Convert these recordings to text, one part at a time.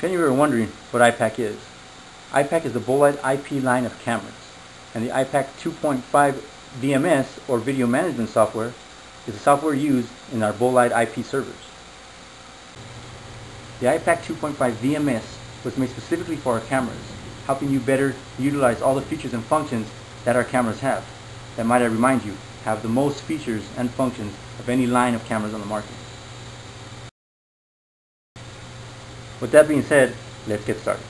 If any of you are wondering what IPAC is the Bolide IP line of cameras, and the IPAC 2.5 VMS, or video management software, is the software used in our Bolide IP servers. The IPAC 2.5 VMS was made specifically for our cameras, helping you better utilize all the features and functions that our cameras have, that, might I remind you, have the most features and functions of any line of cameras on the market. With that being said, let's get started.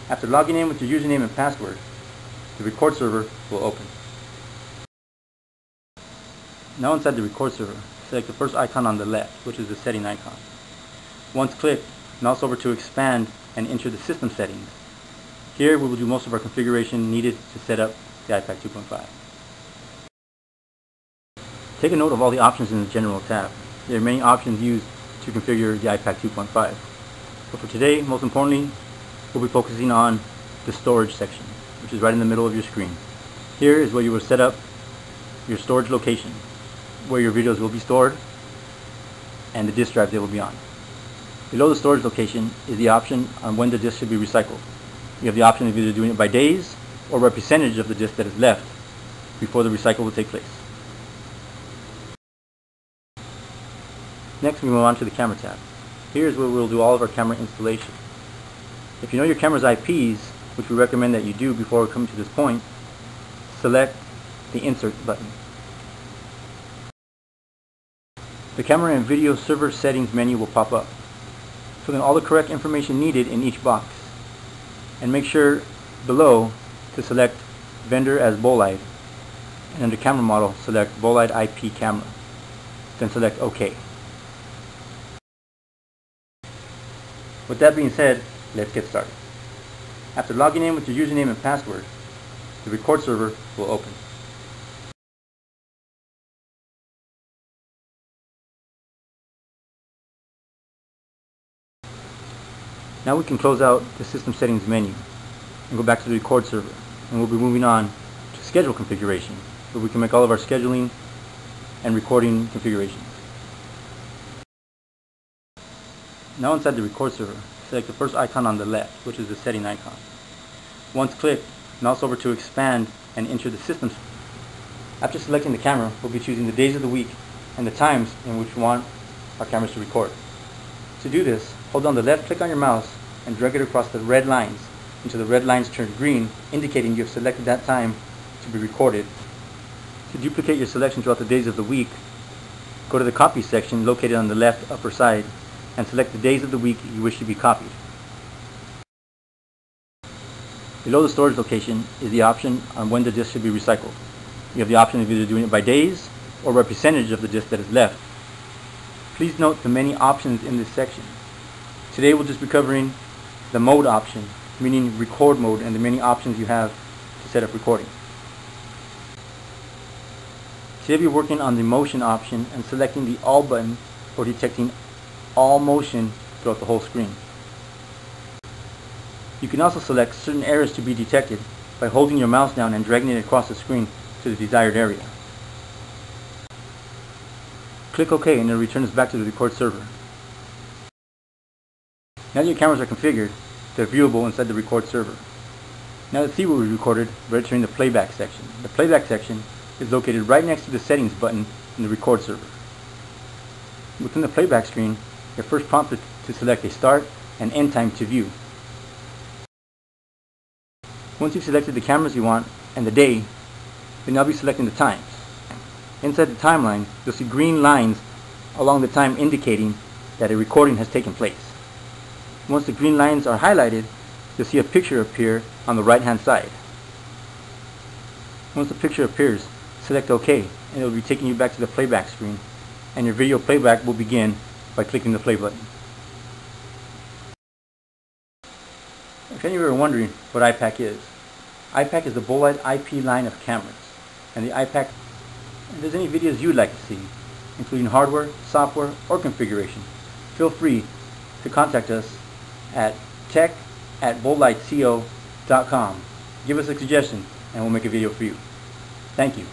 After logging in with your username and password, the record server will open. Now inside the record server, select the first icon on the left, which is the setting icon. Once clicked, mouse over to expand and enter the system settings. Here we will do most of our configuration needed to set up the IPAC 2.5. Take a note of all the options in the General tab. There are many options used to configure the IPAC 2.5. But for today, most importantly, we'll be focusing on the storage section, which is right in the middle of your screen. Here is where you will set up your storage location, where your videos will be stored, and the disk drive they will be on. Below the storage location is the option on when the disk should be recycled. You have the option of either doing it by days or by percentage of the disk that is left before the recycle will take place. Next, we move on to the camera tab. Here is where we'll do all of our camera installation. If you know your camera's IPs, which we recommend that you do before coming to this point, select the Insert button. The camera and video server settings menu will pop up. Fill in all the correct information needed in each box, and make sure below to select vendor as Bolide, and under camera model select Bolide IP camera, then select OK. With that being said, let's get started. After logging in with your username and password, the record server will open. Now we can close out the system settings menu and go back to the record server, and we'll be moving on to schedule configuration, where we can make all of our scheduling and recording configurations. Now inside the record server, select the first icon on the left, which is the setting icon. Once clicked, mouse over to expand and enter the system. After selecting the camera, we'll be choosing the days of the week and the times in which we want our cameras to record. To do this, hold down the left click on your mouse and drag it across the red lines until the red lines turn green, indicating you have selected that time to be recorded. To duplicate your selection throughout the days of the week, go to the Copy section located on the left upper side and select the days of the week you wish to be copied. Below the storage location is the option on when the disk should be recycled. You have the option of either doing it by days or by percentage of the disk that is left. Please note the many options in this section. Today we'll just be covering the mode option, meaning record mode, and the many options you have to set up recording. Today we'll be working on the motion option and selecting the All button for detecting all motion throughout the whole screen. You can also select certain errors to be detected by holding your mouse down and dragging it across the screen to the desired area. Click OK and it returns back to the record server. Now that your cameras are configured, they're viewable inside the record server. Now let's see what we recorded by entering the Playback section. The Playback section is located right next to the Settings button in the record server. Within the Playback screen, you're first prompted to select a start and end time to view. Once you've selected the cameras you want and the day, you'll now be selecting the times. Inside the timeline, you'll see green lines along the time indicating that a recording has taken place. Once the green lines are highlighted, you'll see a picture appear on the right hand side. Once the picture appears, select OK and it will be taking you back to the playback screen, and your video playback will begin by clicking the play button. If any of you are wondering what IPAC is the Bolide IP line of cameras, and the IPAC, if there's any videos you'd like to see, including hardware, software, or configuration, feel free to contact us at tech@bolideco.com. Give us a suggestion and we'll make a video for you. Thank you.